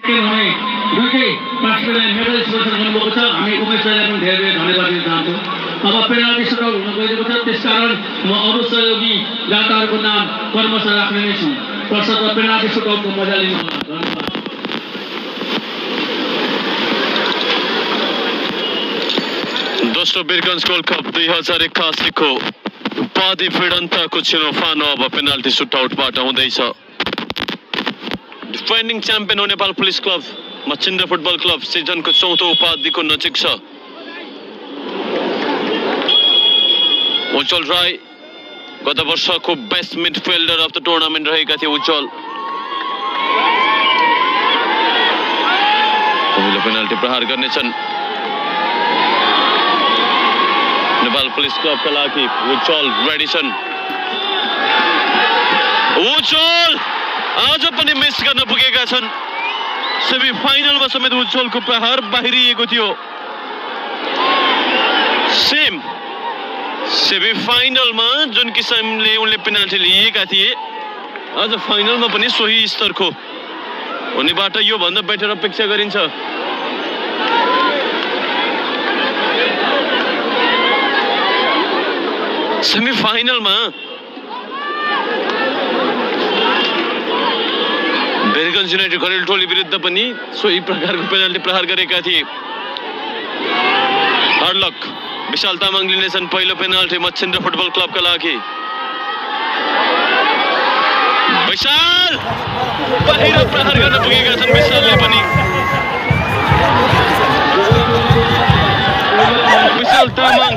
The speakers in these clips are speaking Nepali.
भने दुईटै पार्टिले मेडल स्पोन्सर गर्नुभएको छ। हामी उमेश राईलाई पनि धेरै धेरै धन्यवाद दिन चाहन्छौँ। अब पेनाल्टी सुटआउट हुन गइरहेको छ, त्यसकारण म अरू सहयोगी दाताहरूको नाम क्रमशः राख्ने नै छु। तसर्थ पेनाल्टी सुटआउटको मजा लिनु होला। धन्यवाद। दोस्रो वीरगञ्ज गोल्ड कप 2081 को उपाधि भिडन्तको छिनोफानो अब पेनाल्टी सुटआउटबाट हुँदैछ। डिफेन्डिङ च्याम्पियन हो Nepal police club Machhindra football club सिजनको चौथो उपाधिको नजिक छ। उज्जवल राई गत वर्षको best midfielder of the tournament रहेका थिए। उज्जवल पहिलो पेनाल्टी प्रहार गर्नेछन् नेपाल पुलिस क्लबका लागि। उज्जवल रेडी छन्। उज्जवल आज पनि मिस गर्न पुगेका छन्। सेमी फाइनलमा समेत उज्जवलको प्रहार बाहिरिएको थियो। सेमी फाइनलमा जुन किसिमले उनले पेनाल्टी लिएका थिए, आज फाइनलमा पनि सोही स्तरको उनीबाट यो भन्दा बेटर अपेक्षा गरिन्छ। सेमी फाइनलमा वीरगञ्ज युनाइटेड घरेलु टोली विरुद्ध पनि सोही प्रकारको पेनाल्टी प्रहार गरेका थिए। हर्लक विशाल तामाङ लिनेछन् पहिलो पेनाल्टी मच्छिन्द्र फुटबल क्लबका लागि। विशाल बाहिर प्रहार गर्न पुगेका छन्। विशालले पनि विशाल तामाङ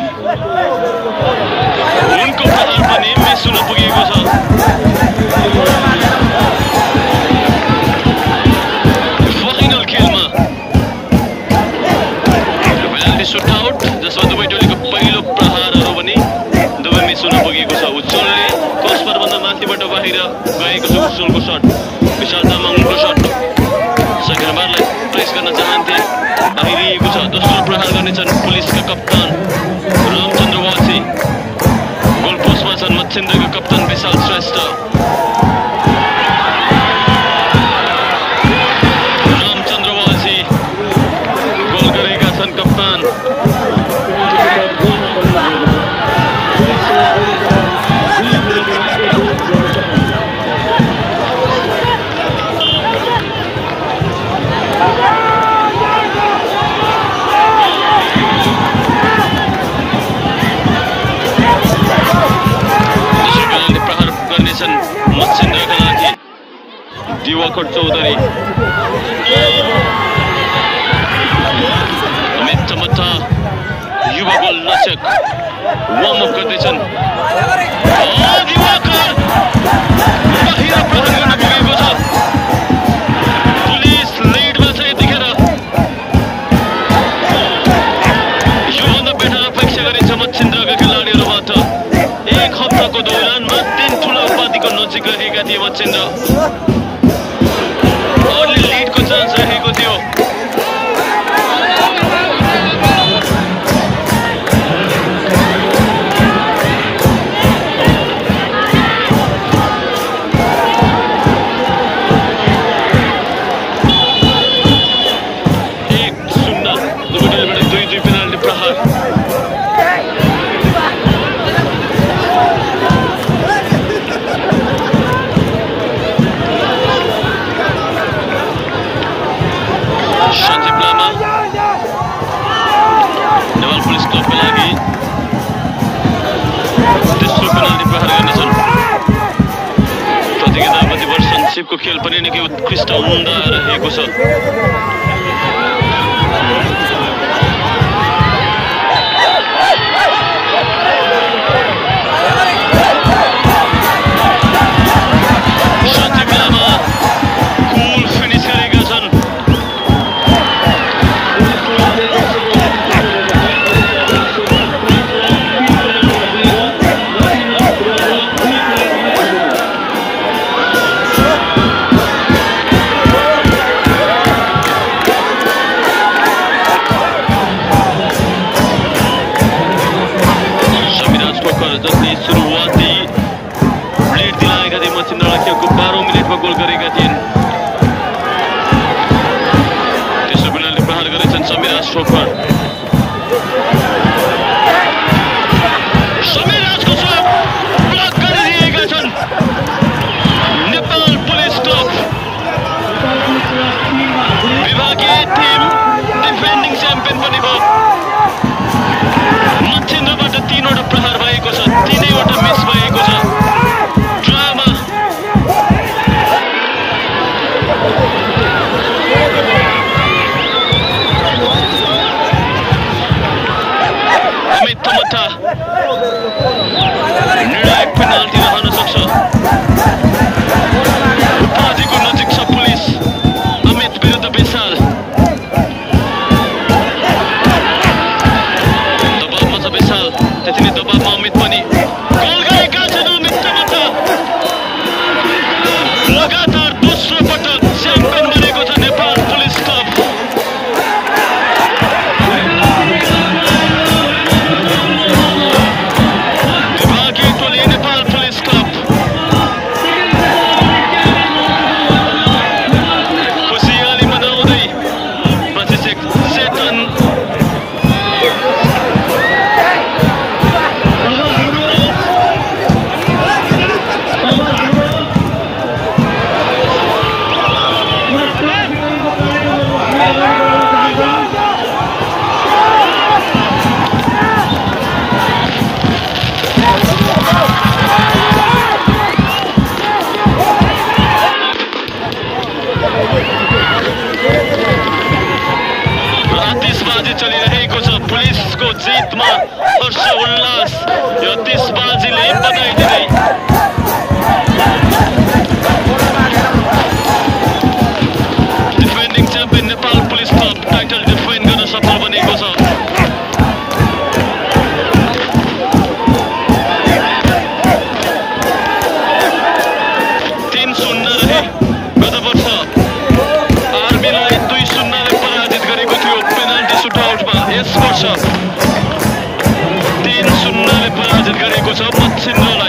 उनको प्रहार पनि मिस हुन पुगेको छ। फाइनल खेलमा पेनाल्टी सुटआउट जसमा दुवै टोलीको पहिलो प्रहारहरू पनि दुवै मिस हुन पुगेको छ। उज्जवलले क्रसबारभन्दा माथिबाट बाहिर गएको छ। उज्जवलको सट, विशाल तामाङको सट सेकेन्ड बारलाई प्रेस गर्न चाहन्थे, बाहिरिएको छ। दोस्रो प्रहार गर्नेछन् पुलिसका कप्तान रामचन्द्र वासी। गोल पोस्टमा छन् मच्छिन्द्रका कप्तान विशाल श्रेष्ठ। रामचन्द्र वासी गोल गरेका छन् कप्तान। मच्छिन्द्रका लागि दिवाकर चौधरी। अमित चमत्ता युवा गोलरक्षक वार्म अप गर्दैछन्। दिवाकर बाहिर प्रहार गर्न पुगेको छ। पुलिस लिडमा छ यतिखेर। योभन्दा बेटर अपेक्षा गरिन्छ मच्छिन्द्रका खेलाडीहरूबाट। एक हप्ताको दौरानमा 3 ठुला उपाधिको नजिक रहेका थिए मच्छिन्द्र। अर्ली लिडको चान्स रहेको थियो। को खेल पनि निकै उत्कृष्ट उम्दा रहेको छ। हो। मच्छिन्द्रबाट 3वटा प्रहार भएको छ, 3वटा मिस भएको छ। ड्रामा अमित थमथा निर्णायक पेनाल्टी रहन सक्छ। उपाधिको नजिक छ पुलिस। अमित विरुद्ध विशाल दबावमा छ विशाल, त्यति नै दबावमा अमित पनि। गोल गरेका छन् अमित थमथा। लगातार दोस्रो पटक च्याम्पियन बनेको छ नेपाल पुलिस क्लब। विभागीय टोली नेपाल पुलिस क्लब। खुसियाली मनाउँदै प्रशिक्षक चेतन आतिशबाजी चलिरहेको छ। पुलिसको जितमा हर्ष उल्लास। यो आतिशबाजीले बधाई दिँदै defending champion Nepal police club title defend गर्न सफल बनेको छ। 3-0 रहे गत वर्ष आर्मीलाई 2-0 पराजित गरेको थियो पेनाल्टी सुटआउटमा। यस वर्ष 3-0 पराजित गरेको छ मच्छिन्द्रलाई।